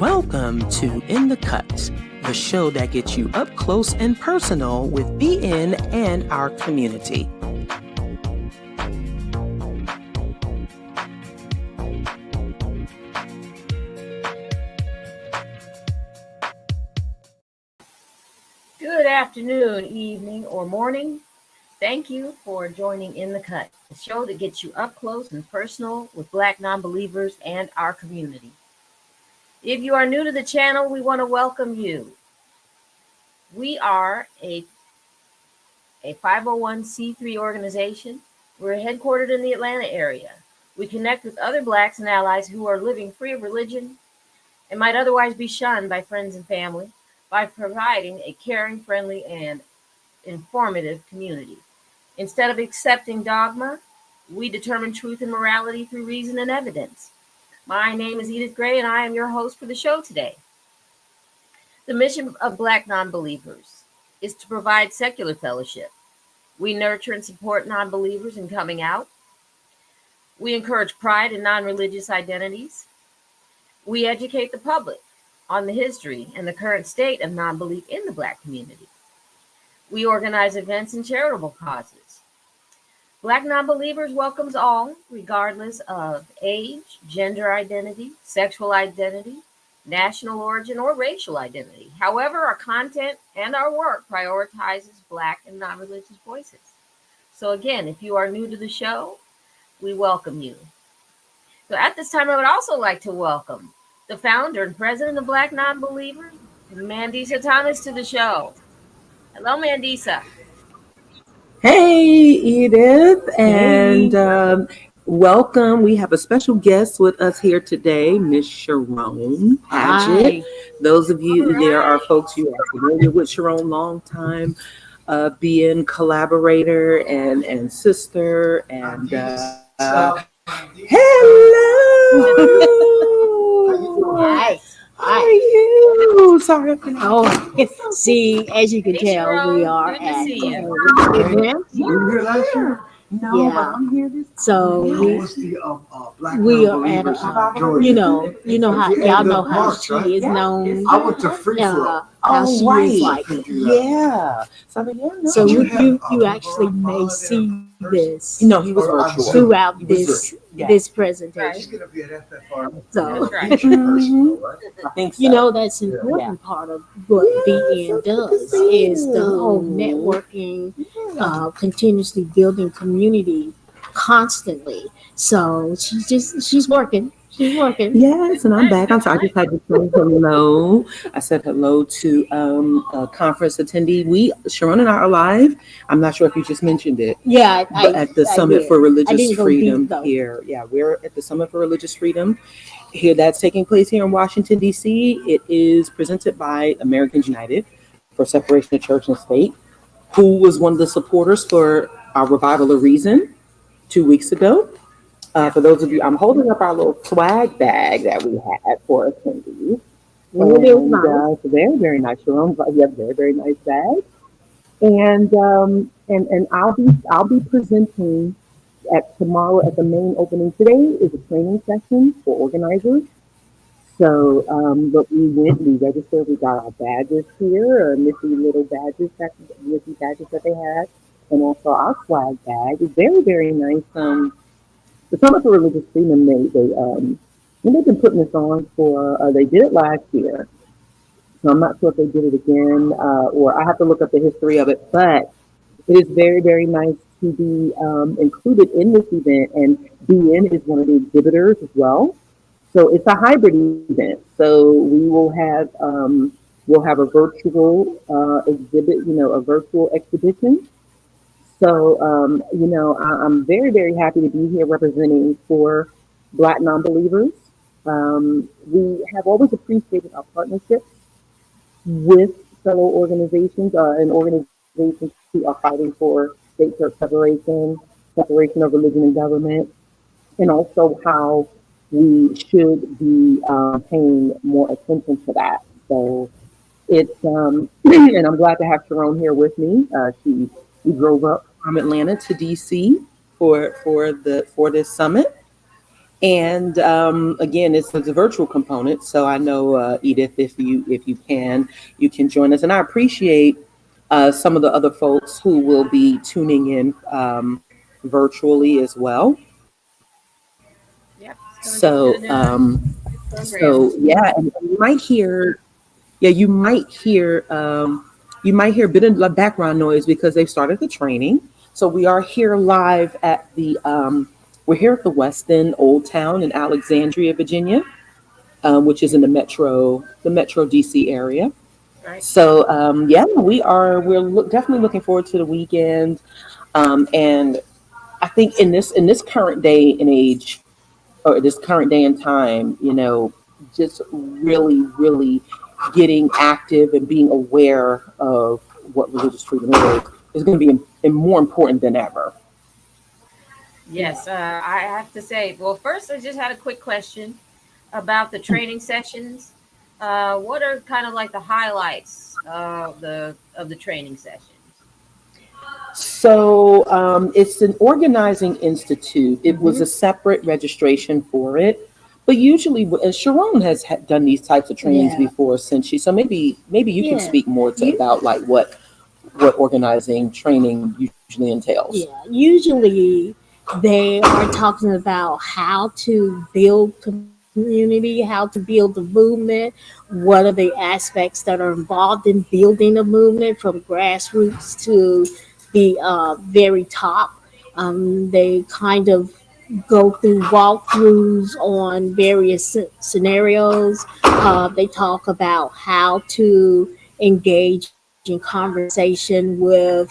Welcome to In the Cut, the show that gets you up close and personal with BN and our community. Good afternoon, evening, or morning. Thank you for joining In the Cut, the show that gets you up close and personal with Black non-believers and our community. If you are new to the channel, we want to welcome you. We are a 501c3 organization. We're headquartered in the Atlanta area. We connect with other Blacks and allies who are living free of religion and might otherwise be shunned by friends and family by providing a caring, friendly, and informative community. Instead of accepting dogma, we determine truth and morality through reason and evidence. My name is Edith Gray, and I am your host for the show today. The mission of Black non-believers is to provide secular fellowship. We nurture and support non-believers in coming out. We encourage pride in non-religious identities. We educate the public on the history and the current state of non-belief in the Black community. We organize events and charitable causes. Black non-believers welcomes all, regardless of age, gender identity, sexual identity, national origin, or racial identity. However, our content and our work prioritizes Black and non-religious voices. So again, if you are new to the show, we welcome you. So at this time, I would also like to welcome the founder and president of Black Non-Believers, Mandisa Thomas, to the show. Hello, Mandisa. Hey, Edith, and welcome. We have a special guest with us here today, Miss Charone Pagett. Those of you, there are folks you are familiar with Charone, long time being collaborator and sister, and hello. Hi. How are you? Sorry. See, as you can tell, Charone. we are Good to at see you. You were here last year? No, Yeah. but I'm here this time. So we are at a, you know how y'all know how she is known. I went to Free Flow. How she is like. Yeah. So you actually may see this. No, he was virtual. Throughout this presentation. She's gonna be at FFR. So That's right. I think so. you know that's an important part of what BN does is the whole networking, continuously building community constantly. So she's working. She's working. Yes, and I'm back. I'm sorry. I just had to say hello. I said hello to a conference attendee. Charone and I are live. I'm not sure if you just mentioned it. Yeah, But at the Summit for Religious Freedom deep, here. Yeah, we're at the Summit for Religious Freedom here. That's taking place here in Washington, D.C. It is presented by Americans United for Separation of Church and State, who was one of the supporters for our Revival of Reason 2 weeks ago. For those of you, I'm holding up our little swag bag that we had for attendees. And it's very, very nice. Charone, you have a very, very nice bag. And I'll be presenting tomorrow at the main opening. Today is a training session for organizers. So, but we registered, we got our badges here, Missy little badges that they had, and also our swag bag. It's very, very nice. The Summit for Religious Freedom, they've been putting this on for, they did it last year. So I'm not sure if they did it again, or I have to look up the history of it, but it is very, very nice to be included in this event, and BN is one of the exhibitors as well. So it's a hybrid event. So we will have, we'll have a virtual exhibit, a virtual exhibition. So, I'm very, very happy to be here representing for Black non-believers. We have always appreciated our partnerships with fellow organizations and organizations who are fighting for state-church separation of religion and government, and also how we should be paying more attention to that. So it's, and I'm glad to have Charone here with me. We drove up from Atlanta to DC for this summit. And again, it's a virtual component. So I know Edith, if you can join us, and I appreciate some of the other folks who will be tuning in virtually as well. Yep, it's going to be So good program. so yeah, and you might hear yeah you might hear a bit of background noise because they've started the training. So we are here live at the we're here at the Westin Old Town in Alexandria, Virginia, which is in the Metro DC area. Right. So yeah, definitely looking forward to the weekend. And I think in this current day and age, or this current day and time, just really getting active and being aware of what religious freedom is going to be more important than ever. Yes, I have to say, well, first, I just had a quick question about the training sessions. What are kind of like the highlights of the training sessions? So it's an organizing institute. It was a separate registration for it, but usually, and Charone has done these types of trainings Yeah. before, since so maybe you can Yeah. speak more You, about like what organizing training usually entails. yeah. Usually they are talking about how to build community, how to build a movement, what are the aspects that are involved in building a movement from grassroots to the very top. They kind of go through walkthroughs on various scenarios. They talk about how to engage in conversation with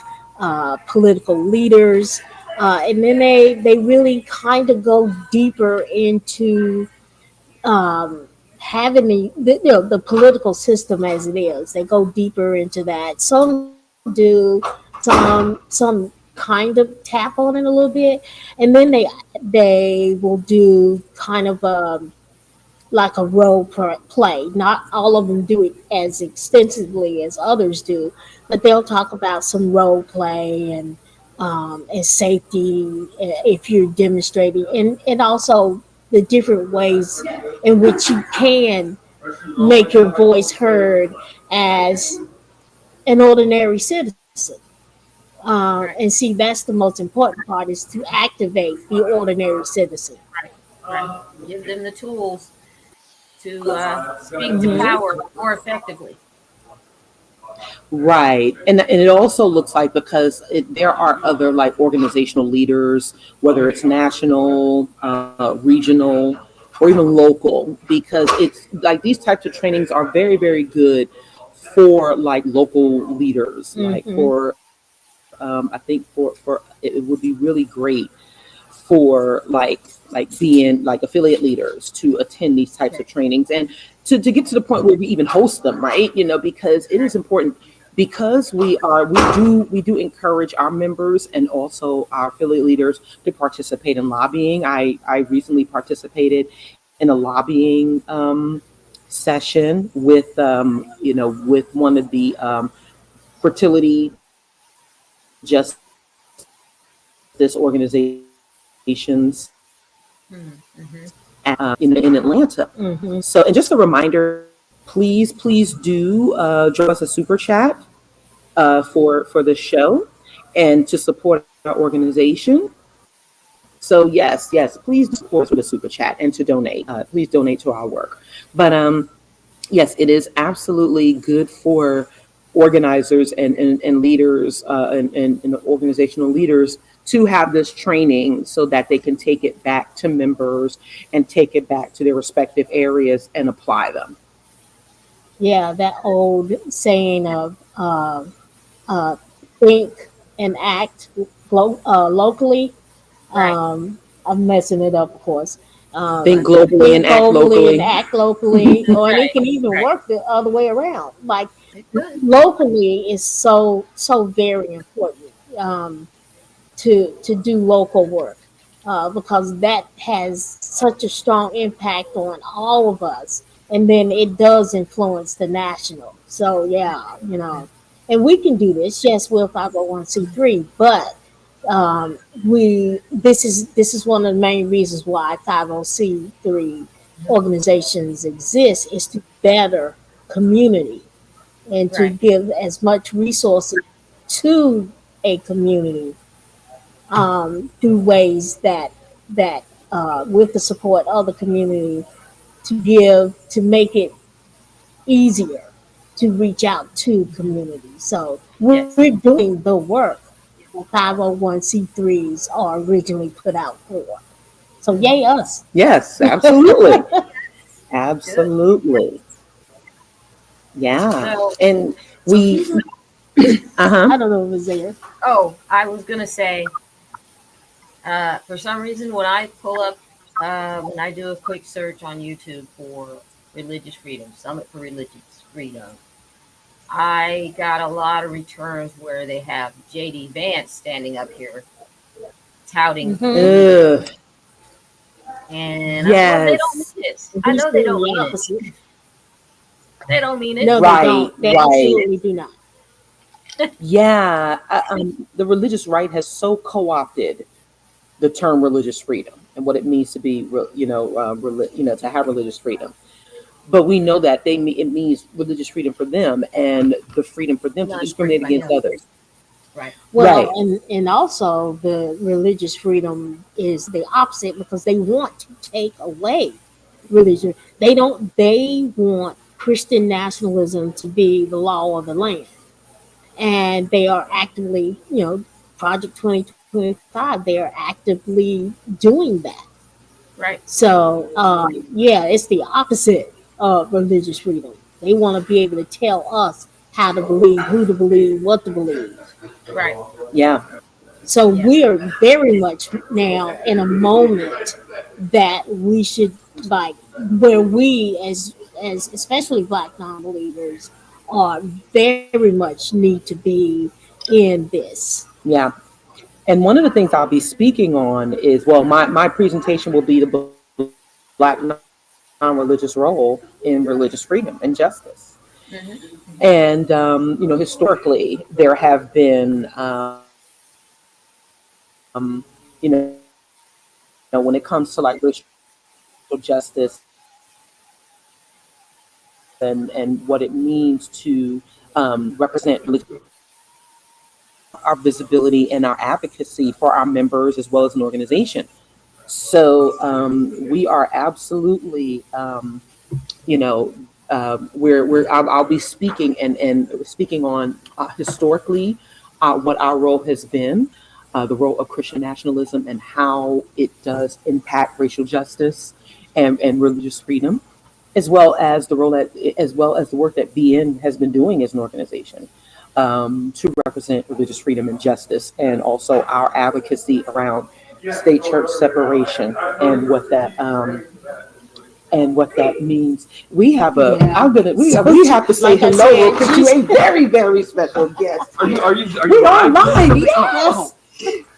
political leaders. And then they really kind of go deeper into having the political system as it is. They go deeper into that. Some do, some kind of tap on it a little bit, and then they will do kind of like a role play. Not all of them do it as extensively as others do, but they'll talk about some role play and safety if you're demonstrating, and also the different ways in which you can make your voice heard as an ordinary citizen. And see, that's the most important part, is to activate the ordinary citizen. Right, right. Give them the tools to speak to Hmm. power more effectively. Right. And it also looks like, because there are other like organizational leaders, whether it's national, regional, or even local, because it's like these types of trainings are very good for like local leaders, like Hmm. for I think for it would be really great for being like affiliate leaders to attend these types of trainings, and to get to the point where we even host them, right? Because it is important, because we do encourage our members and also our affiliate leaders to participate in lobbying. I recently participated in a lobbying session with one of the fertility justice organizations Mm-hmm. in Atlanta. Hmm. So, and just a reminder, please do drop us a super chat for the show and to support our organization. So yes, please do support us with a super chat and to donate. Please donate to our work. But yes, it is absolutely good for organizers and leaders and organizational leaders to have this training so that they can take it back to members and take it back to their respective areas and apply them. Yeah, that old saying of uh, think and act locally. Right, I'm messing it up, of course. Think Um, globally and think act globally and locally. act locally, or and it right, can even right. work the other way around. Like It could. locally is so very important to do local work because that has such a strong impact on all of us, and then it does influence the national. So yeah, and we can do this. Yes, we're 501c3, but we this is one of the main reasons why 50c3 organizations exist, is to better community and to Right. give as much resources to a community through ways that with the support of the community, to make it easier to reach out to communities. So we're Yes. doing the work that 501c3s are originally put out for. So yay us. Yes, absolutely. Good. Absolutely. Yeah. So, And So we, uh-huh. I don't know if it's there. I was gonna say, for some reason, when I pull up, when I do a quick search on YouTube for religious freedom, Summit for Religious Freedom, I got a lot of returns where they have JD Vance standing up here touting Mm-hmm. Ugh, and I know they don't yes. mean it. I He's know they doing don't the mean it. opposite. They don't mean it. No, they Right, don't. They right. absolutely do not. Yeah. The religious right has so co-opted the term religious freedom and what it means to be, to have religious freedom. But we know that it means religious freedom for them and the freedom for them to Not discriminate infringed by against him. others. Right. Well, Right. and also the religious freedom is the opposite, because they want to take away religion. They want Christian nationalism to be the law of the land. And they are actively, Project 2025, they are actively doing that. Right. So, yeah, it's the opposite of religious freedom. They want to be able to tell us how to believe, who to believe, what to believe. Right. Yeah. So Yes. we are very much now in a moment that we should, like, where we as especially Black non-believers are very much need to be in this. Yeah. And one of the things I'll be speaking on is, well, my presentation will be the Black non-religious role in religious freedom and justice. Mm-hmm. And historically, there have been, when it comes to like racial justice and what it means to represent religion, our visibility and our advocacy for our members as well as an organization. So we are absolutely, you know, I'll be speaking and speaking on historically what our role has been, the role of Christian nationalism and how it does impact racial justice and religious freedom, as well as the work that BN has been doing as an organization to represent religious freedom and justice, and also our advocacy around state church separation and what that means. We have a Yeah. I'm gonna we So, we have to say like I hello real said, quick to a very, very special guest. Are We you are live? live, yes.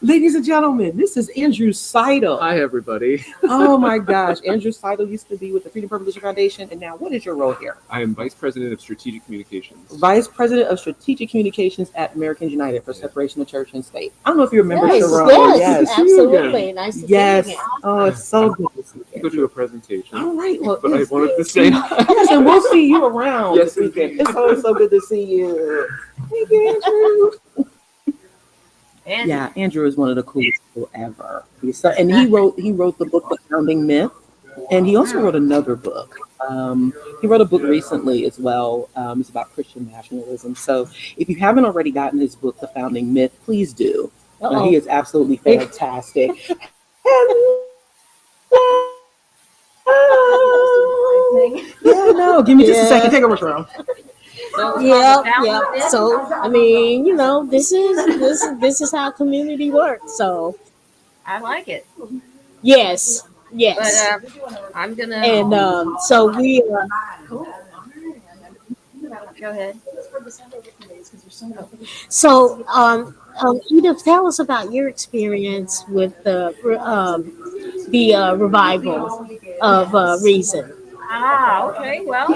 Ladies and gentlemen, this is Andrew Seidel. Hi, everybody. Oh my gosh. Andrew Seidel used to be with the Freedom for Religion Foundation, and now what is your role here? I am Vice President of Strategic Communications. Vice President of Strategic Communications at Americans United for Separation of Church and State. I don't know if you remember yes, Charone. yes, Yes. absolutely. Nice to see you Yes. again. Oh, it's so good to see I go you. to a presentation, All right. Well, but I yes, wanted to yes. say Yes, and we'll see you around Yes, this weekend. indeed. It's always so good to see you. Thank you, Andrew. And Yeah, Andrew is one of the coolest people ever. And he wrote the book The Founding Myth, and he also wrote another book. He wrote a book recently as well. It's about Christian nationalism. So if you haven't already gotten his book The Founding Myth, please do. Uh-oh. He is absolutely fantastic. Yeah, no, give me just a second. Take over, Sharon. so it's Yeah, called the Founding yeah. Myth? So I mean, this is how community works. So I like it. yes, But yes. I'm gonna And so we are. go ahead. So Edith, tell us about your experience with the revival of Reason. Okay. Well,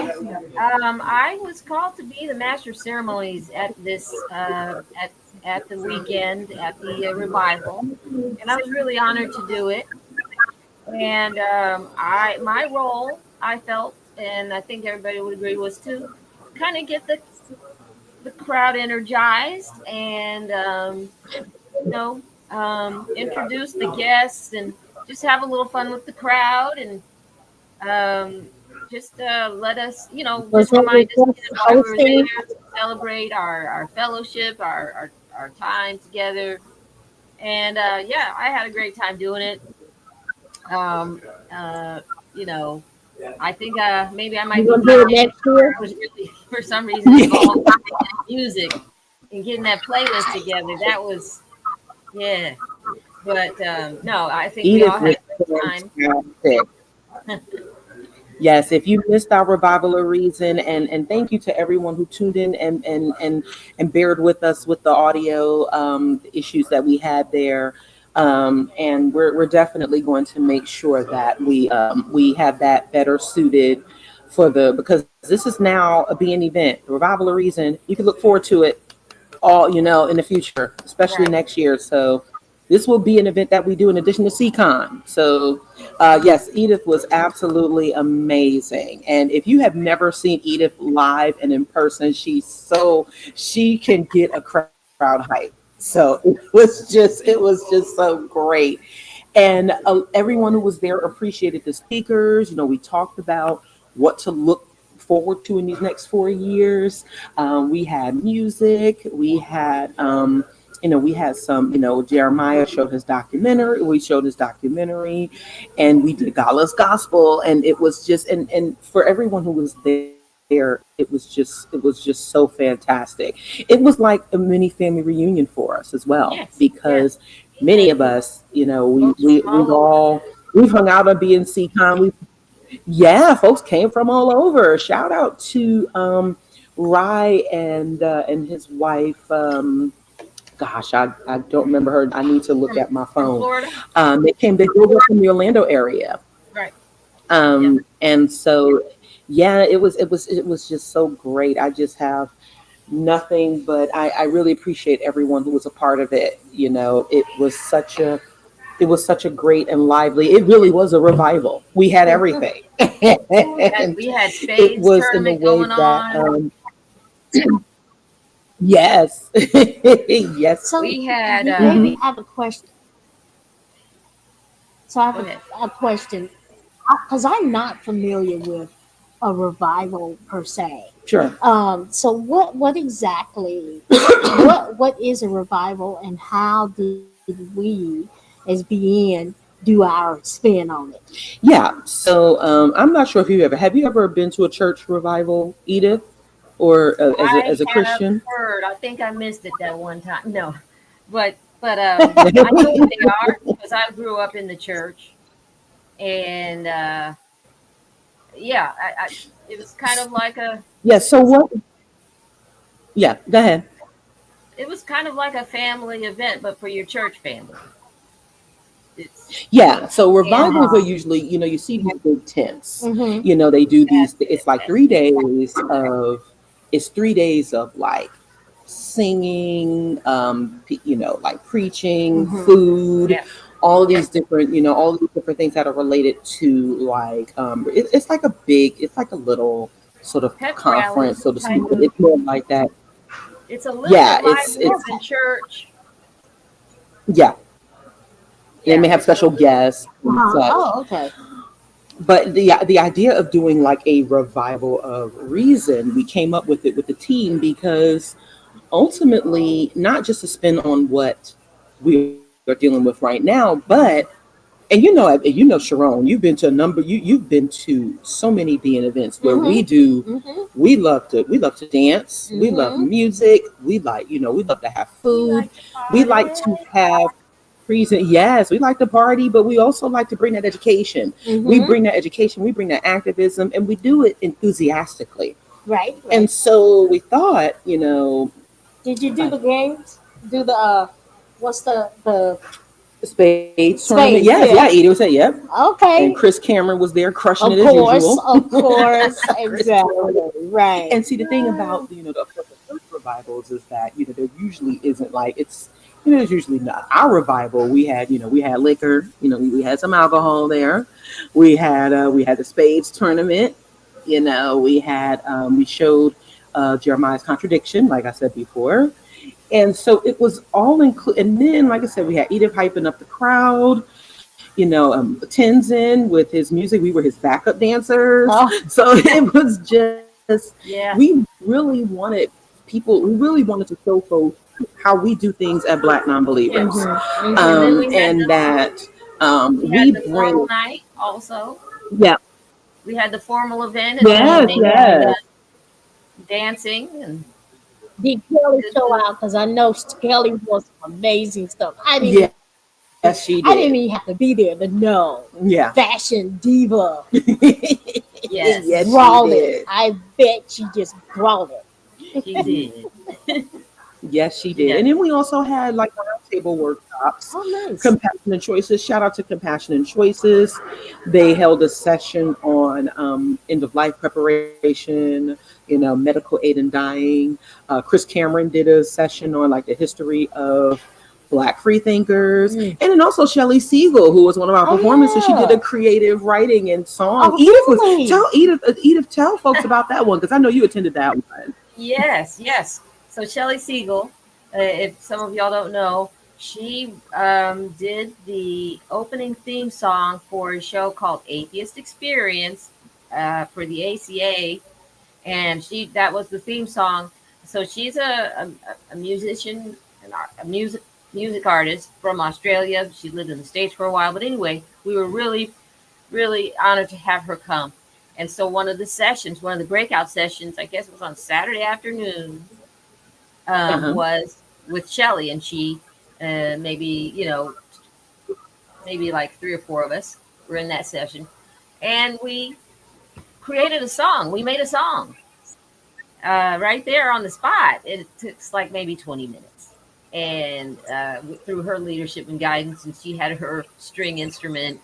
I was called to be the master of ceremonies at this at the weekend at the revival, and I was really honored to do it. And I my role, I felt, and I think everybody would agree, was to kind of get the crowd energized and introduce the guests and just have a little fun with the crowd and um, just let us, Was just that your remind us first why we were hosting? there to celebrate our fellowship, our time together. And yeah, I had a great time doing it. Um, uh, you know, I think maybe I You might be gonna do it guilty. next year? I was really, for some reason, involved in music and getting that playlist together. That was, yeah. But no, I think we all Edith was had a great time. fantastic. Yes, if you missed our revival of reason, and thank you to everyone who tuned in and bared with us with the audio issues that we had there. And we're definitely going to make sure that we have that better suited for the, because this is now a being event. The revival of reason, you can look forward to it all, in the future, especially Right. next year. So this will be an event that we do in addition to SeaCon. So yes, Edith was absolutely amazing. And if you have never seen Edith live and in person, she can get a crowd hype. So it was just so great. And everyone who was there appreciated the speakers. We talked about what to look forward to in these next 4 years. We had music. We had some, Jeremiah showed his documentary. We showed his documentary, and we did Gala's Gospel. And it was just, and for everyone who was there, it was just so fantastic. It was like a mini family reunion for us as well, Yes. Yes. because many of us, Folks from all over. we've hung out on BNC Con. Yeah, folks came from all over. Shout out to Rye and his wife. Gosh, I don't remember her. I need to look at my From phone. Florida. They drove up from the Orlando area. Right. Yeah. And so yeah, it was just so great. I just have nothing but I really appreciate everyone who was a part of it. It was such a great and lively. It really was a revival. We had everything. And We had it spades was in a tournament way going that on. yes. Yes. So We had Mhm. maybe I have a question. So I have go ahead. a question because I'm not familiar with a revival per se. Sure. So what exactly what is a revival and how did we as BN do our spin on it? Yeah. So I'm not sure if have you ever been to a church revival, Edith, or I as a have Christian? heard. I think I missed it that one time. No, but I know what they are because I grew up in the church, and yeah, it was kind of like a Yeah. So what? Yeah. Go ahead. it was kind of like a family event, but for your church family. It's Yeah. So and revivals are Uh-huh. usually, you see these big tents. Mm-hmm. They do that's these. It's it. like That's it. 3 days of. It's 3 days of like singing, like preaching, Mm-hmm. food, Yeah, yeah. all these different things that are related to like, it's like a little sort of Pep rally conference, so to speak. type But of. it's more like that. It's a little Yeah, bit livelier it's than church. yeah. They Yeah, may have it's a special guests and Uh-huh. such. Oh, okay. But the idea of doing like a revival of reason, we came up with it with the team because ultimately, not just to spend on what we are dealing with right now, but Sharon, you've been to a number. You've been to so many being events where Mm-hmm. Mm-hmm. we love to dance, we love Mm-hmm. music, we love to have we food, like to we party. like to have reason. Yes, we like to party, but we also like to bring that education. We Mm-hmm. bring that education, we bring that activism, and we do it enthusiastically. Right, And right. so we thought, Did you do uh, the games? Do the what's the Spades tournament. Spades, Yes, yeah. yeah, Edie was at, yep. Okay. And Chris Cameron was there crushing Of it as course, usual. of course, Chris exactly. Right. And see, the thing about of course, the church revivals is that there usually isn't like it's there's usually not our revival. We had liquor, we had some alcohol there. We had the spades tournament. We showed Jeremiah's contradiction, like I said before, and so it was all included. And then, like I said, we had Edith hyping up the crowd. Tenzin with his music, we were his backup dancers. Oh. So it was just, Yeah. we really wanted to show folks how we do things at Black Non-Believers. Mhm. And then we had And the, that we we had the bring, formal night also. yeah, We had the formal event in the yes, evening, yes. dancing and Did Kelly show out? Because I know Kelly was some amazing stuff. I didn't. Yes, she I didn't did. even have to be there to know. Yeah. Fashion diva yes, Yes, she brought did. it. I bet she just brought it. she did. Yes, she did. Yeah. And then we also had like roundtable workshops. Oh, nice. Compassionate Choices. Shout out to Compassionate Choices. They held a session on end of life preparation, medical aid and dying. Chris Cameron did a session on like the history of Black freethinkers. And then also Shelley Siegel, who was one of our Oh, performances. She yeah. did a creative writing and song. Oh, Edith really? was Edith, tell folks about that one because I know you attended that one. Yes, yes. So Shelley Siegel, if some of y'all don't know, she did the opening theme song for a show called Atheist Experience for the ACA, and that was the theme song. So she's a musician, a music artist from Australia. She lived in the States for a while, but anyway, we were really, really honored to have her come. And so one of the breakout sessions, I guess it was on Saturday afternoon, was with Shelley, and she maybe like 3 or 4 of us were in that session, and we created a song. We made a song right there on the spot. It took like maybe 20 minutes, and through her leadership and guidance, and she had her string instrument,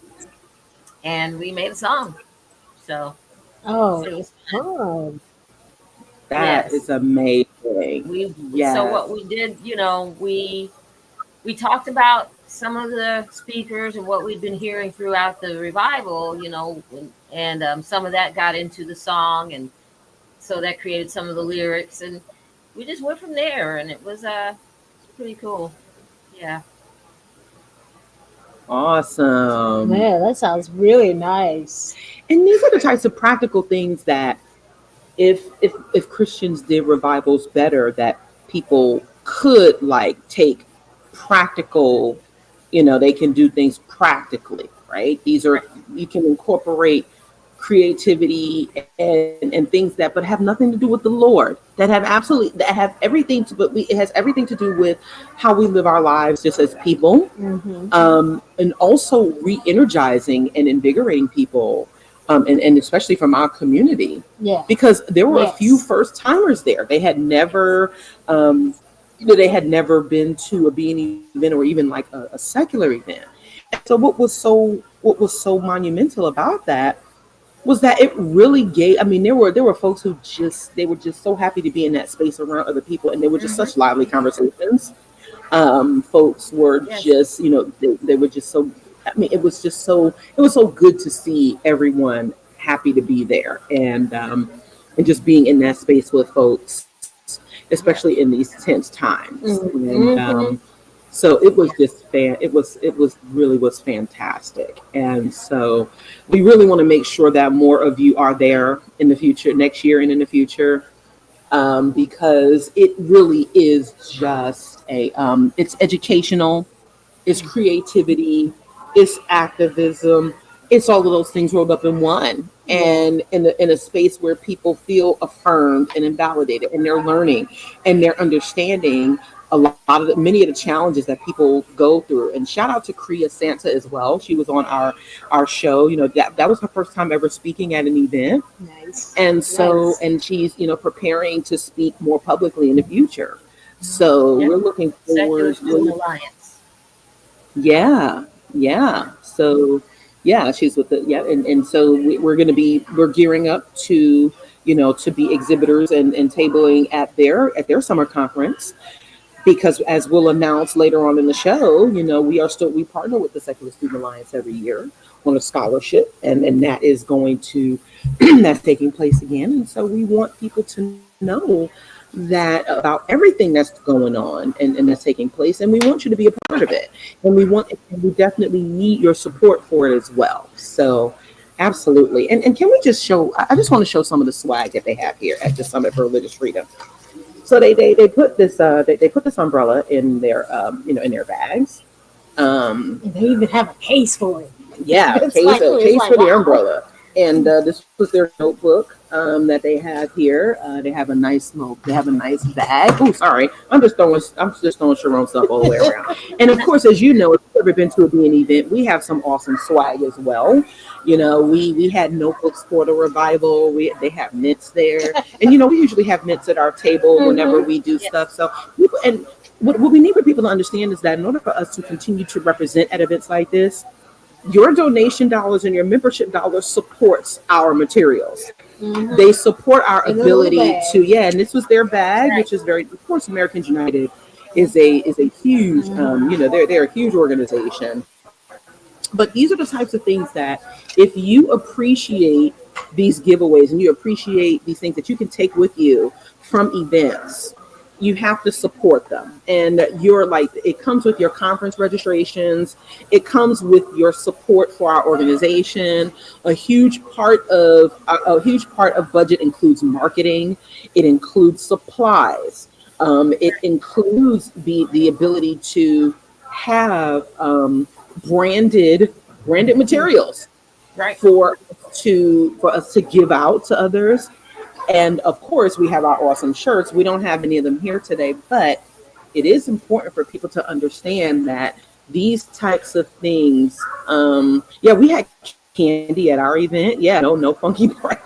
and we made a song. So Oh, it was fun. That Yes. is amazing. So what we did, we talked about some of the speakers and what we'd been hearing throughout the revival, and some of that got into the song, and so that created some of the lyrics, and we just went from there, and it was pretty cool. Yeah. Awesome. Yeah, that sounds really nice. And these are the types of practical things that if Christians did revivals better, that people could like take practical, they can do things practically, right? These are, you can incorporate creativity and things that but have nothing to do with the Lord, that have everything to, but it has everything to do with how we live our lives just as people. And also re-energizing and invigorating people, and especially from our community. Yeah. Because there were a Yes. few first timers there. They had never, they had never been to a B&E event or even like a secular event. And so what was so monumental about that was that it really gave. I mean, there were folks who they were just so happy to be in that space around other people, and they were just such lively conversations. Folks were Yes. just, they were just so. I mean, it was so good to see everyone happy to be there, and just being in that space with folks, especially in these tense times. And so it was just it was fantastic. And so we really want to make sure that more of you are there in the future, next year and in the future. Because it really is just it's educational, it's creativity, it's activism, it's all of those things rolled up in one, and in a space where people feel affirmed and invalidated, and they're learning and they're understanding many of the challenges that people go through. And shout out to Kriya Santa as well. She was on our show. That was her first time ever speaking at an event. Nice. And so, Nice. and she's, preparing to speak more publicly in the future. So Yeah. we're looking Secular forward. Student Alliance. Yeah, yeah. So, yeah, she's with the yeah, and so we're gearing up to to be exhibitors and tabling at their summer conference because as we'll announce later on in the show, we partner with the Secular Student Alliance every year on a scholarship, and that is going to that's taking place again, and so we want people to know that about everything that's going on and that's taking place, and we want you to be a part of it, and we definitely need your support for it as well. So. Absolutely. And can we just show, I just want to show some of the swag that they have here at the Summit for Religious Freedom. So they put this they put this umbrella in their in their bags. And they even have a case for it. Yeah, It's case, like- a it's case like, for the wow. umbrella. And this was their notebook that they have here. They have a nice bag. Oh, sorry, I'm just throwing Charone stuff all the way around. And of course, as you know, if you've ever been to a B&E event, we have some awesome swag as well. We had notebooks for the revival. They have mitts there, and we usually have mitts at our table whenever we do stuff. So what we need for people to understand is that in order for us to continue to represent at events like this, your donation dollars and your membership dollars supports our materials. Mhm. They support our In a little ability bag. to, yeah, and this was their bag, Right. which is very, of course, Americans United is a huge, they're a huge organization. But these are the types of things that if you appreciate these giveaways and you appreciate these things that you can take with you from events, you have to support them. And you're like, it comes with your conference registrations, it comes with your support for our organization. A huge part of budget includes marketing, it includes supplies, it includes the ability to have branded materials Right. for us to give out to others. And of course, we have our awesome shirts. We don't have any of them here today, but it is important for people to understand that these types of things. Yeah, we had candy at our event. Yeah, no funky bread.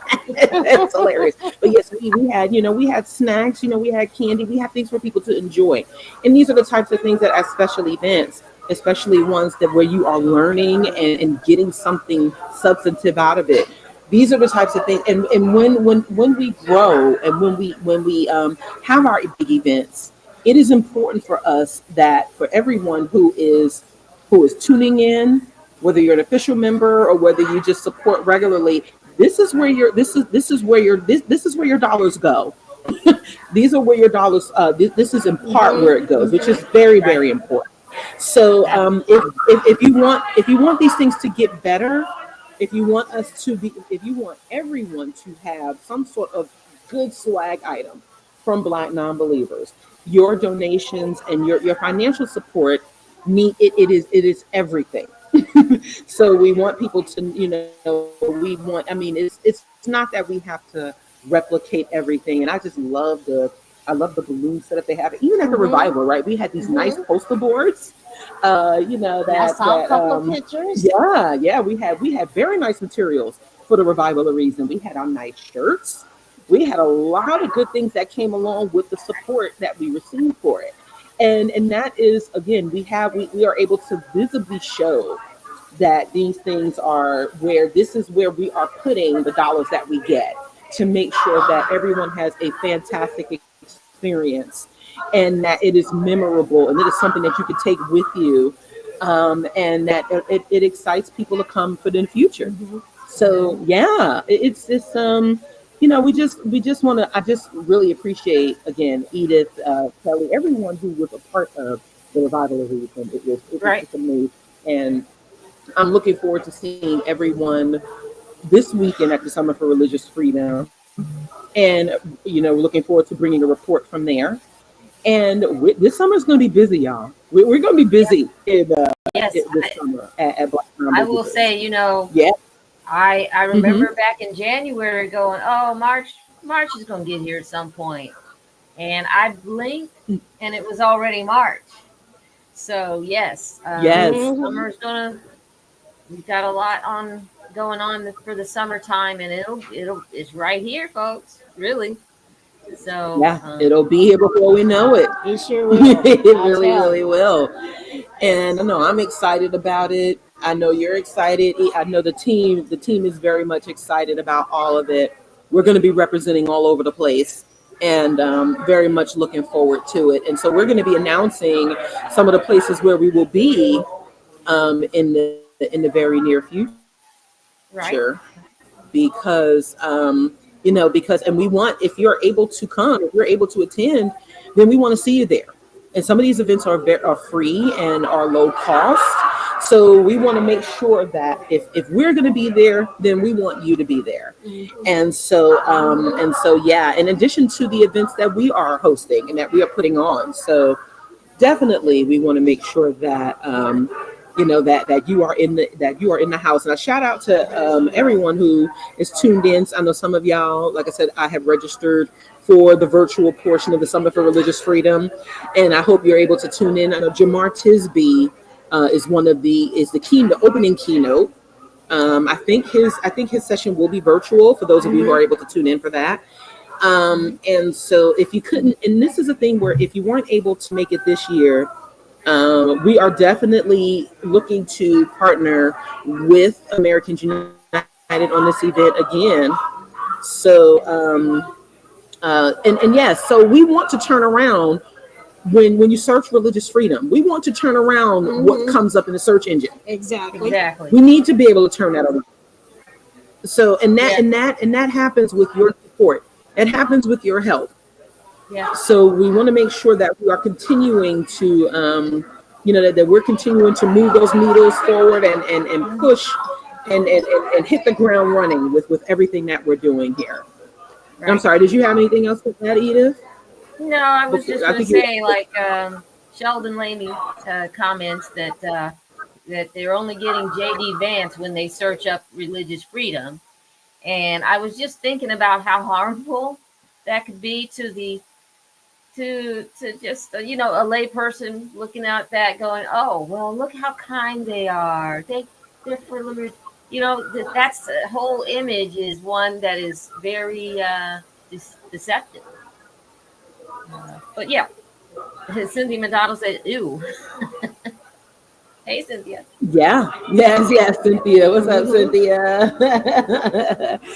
That's hilarious. But yes, we had snacks. We had candy. We had things for people to enjoy, and these are the types of things that at special events, especially ones that where you are learning and getting something substantive out of it. These are the types of things, and when we grow and when we have our big events, it is important for us that for everyone who is tuning in, whether you're an official member or whether you just support regularly, this is where your dollars go. These are where your dollars. This is in part where it goes, which is very Right. very important. So if you want these things to get better, if you want everyone to have some sort of good swag item from Black non-believers, your donations and your financial support it is everything. So we want people to, I mean, it's not that we have to replicate everything. And I love the balloon setup they have. Even at the revival, right? We had these nice poster boards. I saw a couple of that pictures. yeah, we had very nice materials for the Revival Horizon. We had our nice shirts. We had a lot of good things that came along with the support that we received for it. And that is again, we are able to visibly show that these things are where this is where we are putting the dollars that we get to make sure that everyone has a fantastic experience and that it is memorable and it is something that you could take with you, and that it excites people to come for the future. So yeah, we just want to. I just really appreciate again Edith, Kelly, everyone who was a part of the revival of Reason. It was Right. just amazing, and I'm looking forward to seeing everyone this weekend at the Summer for Religious Freedom, and we're looking forward to bringing a report from there. And this summer is going to be busy, y'all. We're going to be busy Yes. this summer at Black I will Non-Believers. say, Yeah. I remember back in January going, oh, March is going to get here at some point. And I blinked and it was already March. So yes, Yes. summer's we've got a lot going on for the summertime, and it's right here, folks. Really. So Yeah, it'll be here before we know it. It sure will. It I'll really, tell really you. will. And I know I'm excited about it. I know you're excited. I know the team is very much excited about all of it. We're going to be representing all over the place, and very much looking forward to it. And so we're going to be announcing some of the places where we will be in the very near future. Right. Because because and we want, if you're able to come, if you're able to attend, then we want to see you there. And some of these events are free and are low cost, so we want to make sure that if we're going to be there, then we want you to be there. And so yeah, in addition to the events that we are hosting and that we are putting on, so definitely we want to make sure that that you are in the house. And a shout out to everyone who is tuned in. I know some of y'all, like I said, I have registered for the virtual portion of the Summit for Religious Freedom, and I hope you're able to tune in. I know Jamar Tisby is the opening keynote. I think his session will be virtual for those of you who are able to tune in for that. And so if you couldn't, and this is a thing where if you weren't able to make it this year, we are definitely looking to partner with Americans United on this event again. So, and yes, so we want to turn around when you search religious freedom, we want to turn around what comes up in the search engine. Exactly. We need to be able to turn that around. So, and that happens with your support. It happens with your help. Yeah. So we want to make sure that we are continuing to, that we're continuing to move those needles forward and push and hit the ground running with everything that we're doing here. Right. I'm sorry, did you have anything else to add, Edith? No, I was just going to say, like Sheldon Laney comments that they're only getting J.D. Vance when they search up religious freedom. And I was just thinking about how harmful that could be to just a layperson looking at that going, oh, well, look how kind they are. They're for liberty. That's the whole image is one that is very deceptive. But yeah, Cynthia Madonna said, ew. Hey, Cynthia. Yeah. Yes, Cynthia. What's up, Cynthia?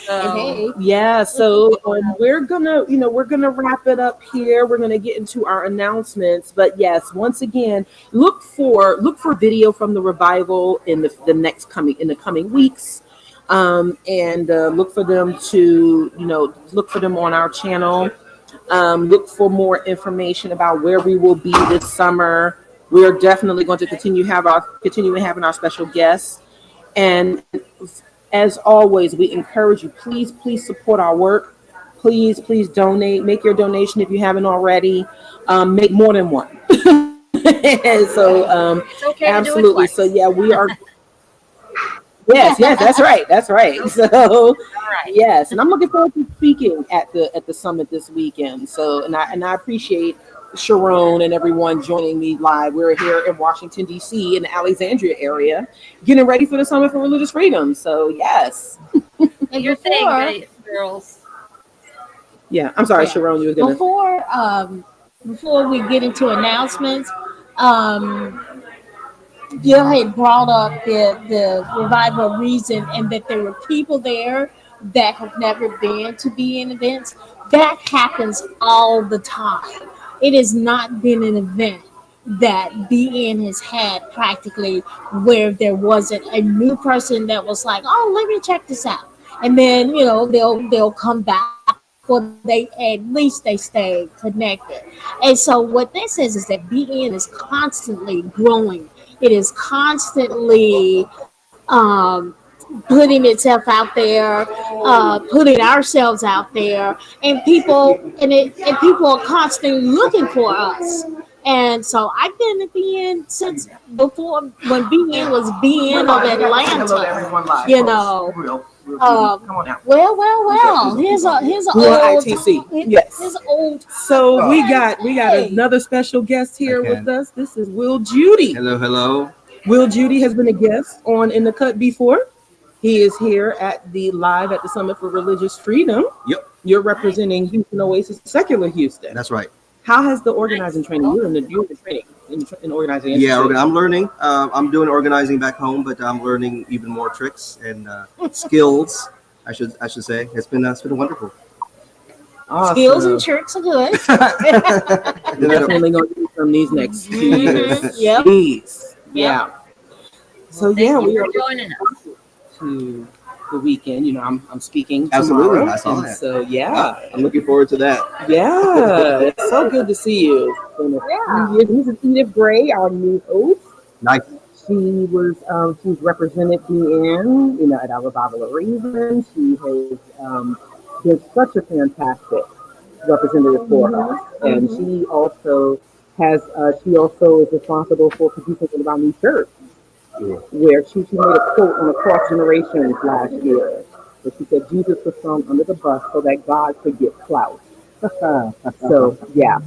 Hey. Yeah. So we're gonna wrap it up here. We're gonna get into our announcements. But yes, once again, look for video from the revival in the coming weeks, and look for them on our channel. Look for more information about where we will be this summer. We are definitely going to continue having our special guests. And as always, we encourage you, please support our work. Please donate. Make your donation if you haven't already. Make more than one. So it's okay absolutely. To do it twice. So yeah, we are. Yes, that's right. So yes, and I'm looking forward to speaking at the summit this weekend. So and I appreciate Charone and everyone joining me live. We're here in Washington, D.C. in the Alexandria area, getting ready for the Summit for Religious Freedom. So yes. And your thing, girls. Yeah, I'm sorry, Charone, you were gonna. Before we get into announcements, Gil had brought up the revival reason and that there were people there that have never been to BN events. That happens all the time. It has not been an event that BN has had practically where there wasn't a new person that was like, oh, let me check this out. And then, they'll come back or at least they stay connected. And so what this is that BN is constantly growing. It is constantly putting itself out there, putting ourselves out there, and people are constantly looking for us. And so I've been at BN since before when BN was BN of Atlanta. Hello to everyone live. Come on out. Well. Here's an old ITC. Yes. Here's an old. So we got another special guest here with us. This is Will Judy. Hello. Will Judy has been a guest on In the Cut before. He is here live at the Summit for Religious Freedom. Yep. You're representing Houston Oasis, secular Houston. That's right. How has the organizing training? You're in the training. in organizing? Yeah, interested? I'm learning. I'm doing organizing back home, but I'm learning even more tricks and skills. I should say it's been wonderful. Awesome. Skills and tricks are good. We're definitely going to do from these next 2 years. Yep. Jeez. Yeah. So Well, thank yeah, you we for are joining us. to the weekend. You know, I'm speaking Absolutely, tomorrow. I saw and that. So yeah, I'm looking forward to that. yeah, it's so good to see you. It's been a few years. This is Edith Gray, our new host. Nice. She's represented BN, you know, at our Carnival Horizon. She has been such a fantastic representative for us, and she also is responsible for producing one of our new shirts, where she made a quote on Across Generations last year, where she said Jesus was thrown under the bus so that God could get clout. So yeah,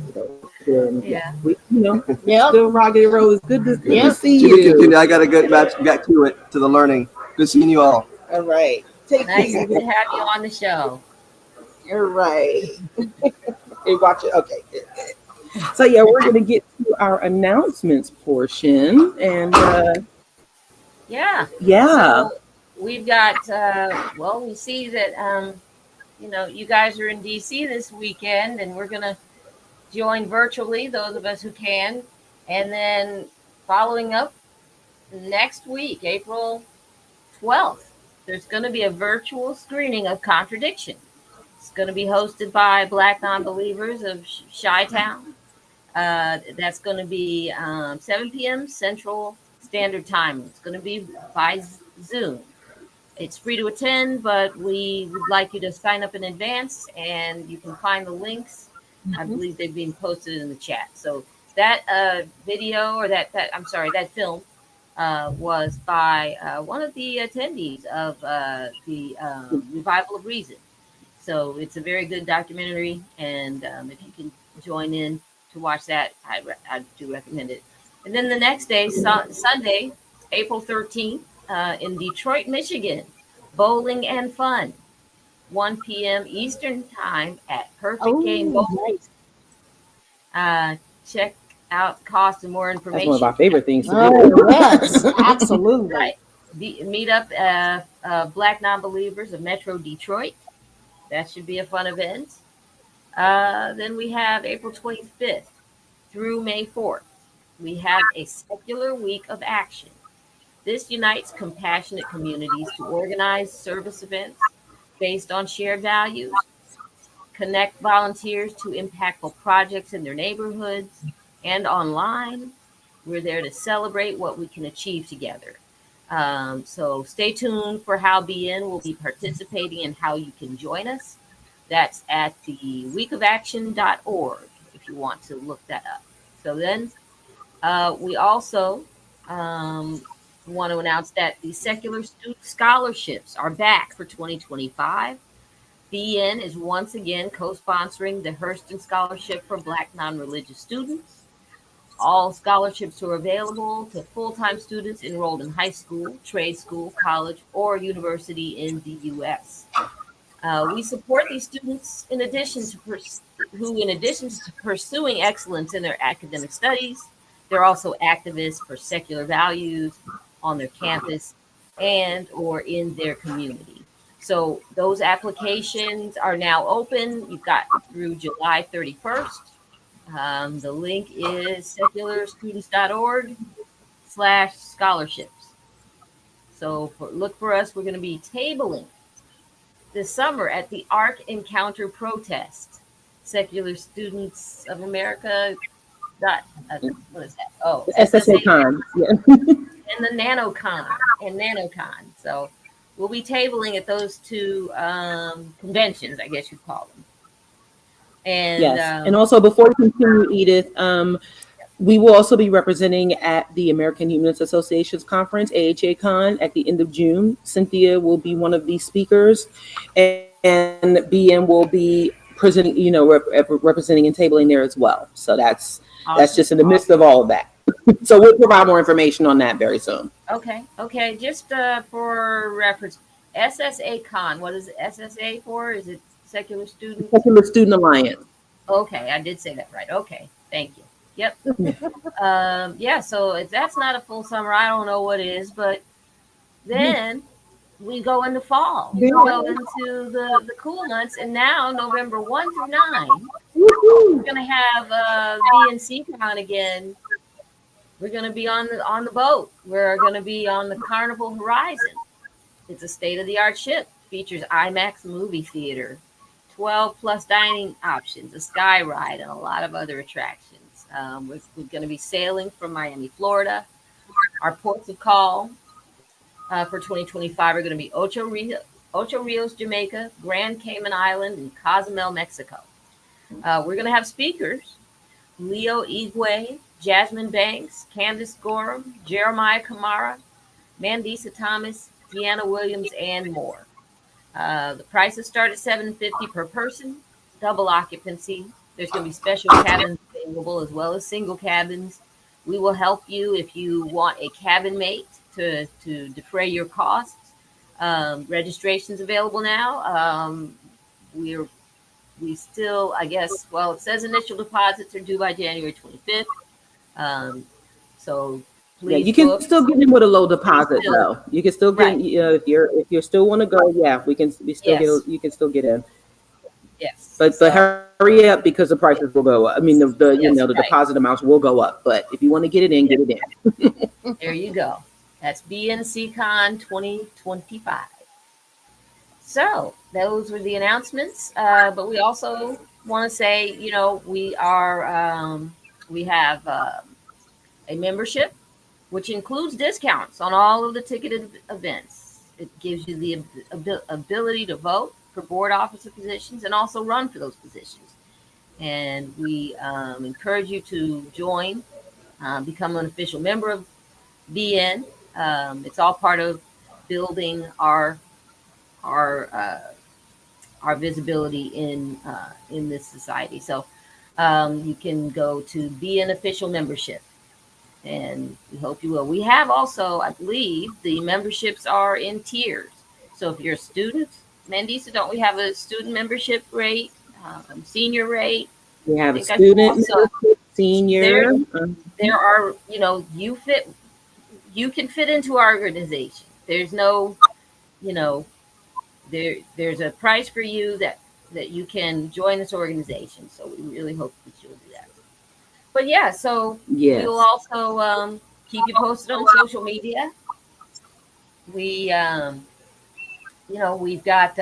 Yeah. we, you know, Yep. still rocking and rolling. It's good to Yep. see Continue. you. I got to get back to it, to the learning. Good seeing you all. All right, take Nice care. to have you on the show. All right. Hey, watch it. Okay. So yeah, we're gonna get to our announcements portion, and Yeah. yeah, So we've got, we see that, you guys are in DC this weekend, and we're going to join virtually, those of us who can. And then following up next week, April 12th, there's going to be a virtual screening of Contradiction. It's going to be hosted by Black Nonbelievers of Chi-Town. That's going to be 7 p.m. Central Standard Time. It's going to be by Zoom. It's free to attend, but we would like you to sign up in advance, and you can find the links. I believe they've been posted in the chat. So that video, or that film was by one of the attendees of the Revival of Reason. So it's a very good documentary, and if you can join in to watch that, I do recommend it. And then the next day, Sunday, April 13th, in Detroit, Michigan, bowling and fun, 1 p.m. Eastern Time at Perfect Game Bowling. Check out cost and more that's information. one of our favorite things to do. Oh, yes, absolutely. Right. Meet up Black Nonbelievers of Metro Detroit. That should be a fun event. Then we have April 25th through May 4th. We have a secular week of action. This unites compassionate communities to organize service events based on shared values, connect volunteers to impactful projects in their neighborhoods and online. We're there to celebrate what we can achieve together. So stay tuned for how BN will be participating and how you can join us. That's at the weekofaction.org if you want to look that up. So then we also want to announce that the secular student scholarships are back for 2025. BN is once again co-sponsoring the Hurston Scholarship for Black non-religious students. All scholarships are available to full-time students enrolled in high school, trade school, college, or university in the U.S. We support these students in addition to pursuing excellence in their academic studies. They're also activists for secular values on their campus and or in their community. So those applications are now open. You've got through July 31st. The link is secularstudents.org/scholarships. So look for us. We're going to be tabling this summer at the Ark Encounter Protest. Secular Students of America. What is that? Oh, SSACon. Yeah. And the NaNoCon. So we'll be tabling at those two conventions, I guess you'd call them. And Yes, and also before we continue, Edith, we will also be representing at the American Humanist Association's conference, AHACon, at the end of June. Cynthia will be one of these speakers, and BN will be presenting, representing and tabling there as well. So that's just in the midst of all of that. So we'll provide more information on that very soon. Okay. Just for reference, SSACon. What is SSA for? Is it Secular Student? Secular Student Alliance. Okay, I did say that right. Okay, thank you. Yep. Yeah, so if that's not a full summer, I don't know what is. But then we go into fall. We go into the cool months, and now November 1 through 9, we're gonna have B and SeaCon again. We're gonna be on the boat. We're gonna be on the Carnival Horizon. It's a state-of-the-art ship. Features IMAX movie theater, 12 plus dining options, a sky ride, and a lot of other attractions. We're going to be sailing from Miami, Florida. Our ports of call for 2025 are going to be Ocho Rios, Jamaica, Grand Cayman Island, and Cozumel, Mexico. We're going to have speakers: Leo Igwe, Jasmine Banks, Candace Gorham, Jeremiah Kamara, Mandisa Thomas, Deanna Williams, and more. The prices start at $750 per person, double occupancy. There's going to be special cabins available as well as single cabins. We will help you if you want a cabin mate to defray your costs. Registration's available now. We still, I guess, well, it says initial deposits are due by January 25th. So Yeah, please you can book. still get in with a low deposit though. You can still get Right. in, if you still want to go. Yeah, we still Yes. you can still get in. Yes. But So, hurry up because the prices will go up. I mean, the Yes, the right. deposit amounts will go up. But if you want to get it in, get it in. there you go. That's BNCCon 2025. So those were the announcements. But we also want to say, we have a membership, which includes discounts on all of the ticketed events. It gives you the ability to vote for board officer positions and also run for those positions. And we encourage you to join, become an official member of BN. It's all part of building our visibility in this society. So you can go to be an official membership, and we hope you will. We have also, I believe, the memberships are in tiers. So if you're a student, Mandisa, don't we have a student membership rate, senior rate? We have a think I student, saw- senior. There are, you can fit into our organization. There's no, there's a price for you that you can join this organization. So we really hope that you'll do that. But yeah, so Yes. we'll also keep you posted on social media. We, we've got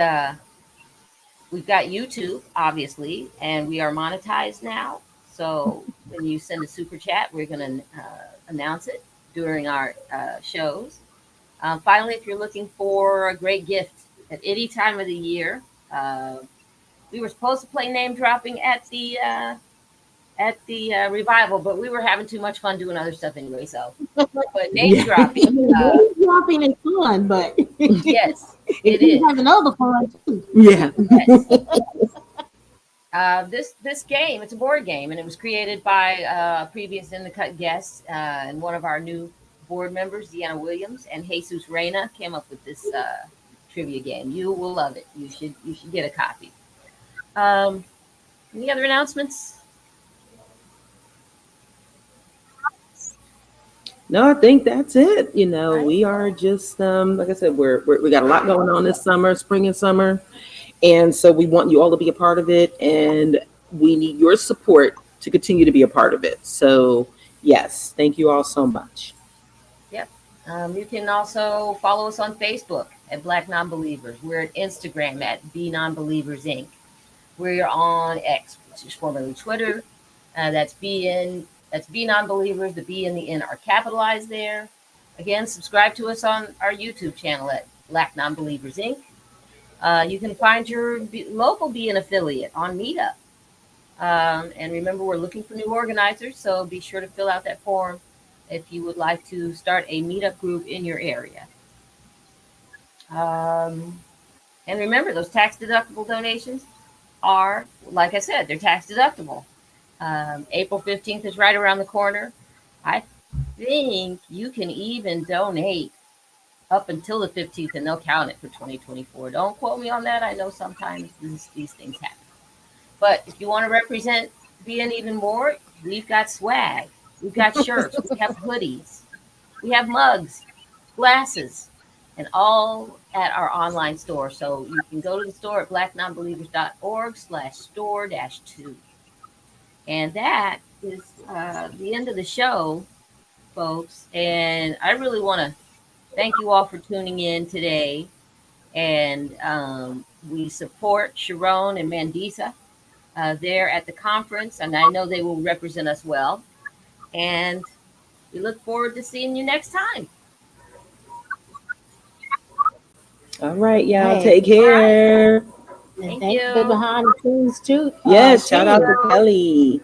YouTube, obviously, and we are monetized now. So when you send a super chat, we're going to announce it during our shows. Finally, if you're looking for a great gift at any time of the year, we were supposed to play name dropping at the revival, but we were having too much fun doing other stuff anyway. So, but name dropping, Name dropping is fun, but yes, it you is. have another fun too. Yeah. Yes. This game, it's a board game, and it was created by previous In the Cut guests and one of our new board members, Deanna Williams, and Jesus Reyna came up with this trivia game. You will love it. You should get a copy. Any other announcements? No, I think that's it. Right. We are just like I said, we got a lot going on this summer, spring and summer, and so we want you all to be a part of it, and we need your support to continue to be a part of it. So yes, thank you all so much. Yep. You can also follow us on Facebook at Black Nonbelievers. We're at Instagram at BNonbelievers Inc. We're on X, which is formerly Twitter. That's B Nonbelievers. The B and the N are capitalized there. Again, subscribe to us on our YouTube channel at Black Nonbelievers Inc. You can find your local BN affiliate on Meetup. And remember, we're looking for new organizers, so be sure to fill out that form if you would like to start a meetup group in your area. And remember, those tax-deductible donations are, like I said, they're tax-deductible. April 15th is right around the corner. I think you can even donate up until the 15th, and they'll count it for 2024. Don't quote me on that. I know sometimes these things happen. But if you want to represent being even more, we've got swag. We've got shirts. We have hoodies. We have mugs, glasses, and all at our online store. So you can go to the store at blacknonbelievers.org/store-2. And that is the end of the show, folks. And I really want to thank you all for tuning in today. And we support Charone and Mandisa there at the conference. And I know they will represent us well. And we look forward to seeing you next time. All right, y'all. Right. Take care. And Thank thank you. you behind the scenes too. Yes, shout out too. to Kelly.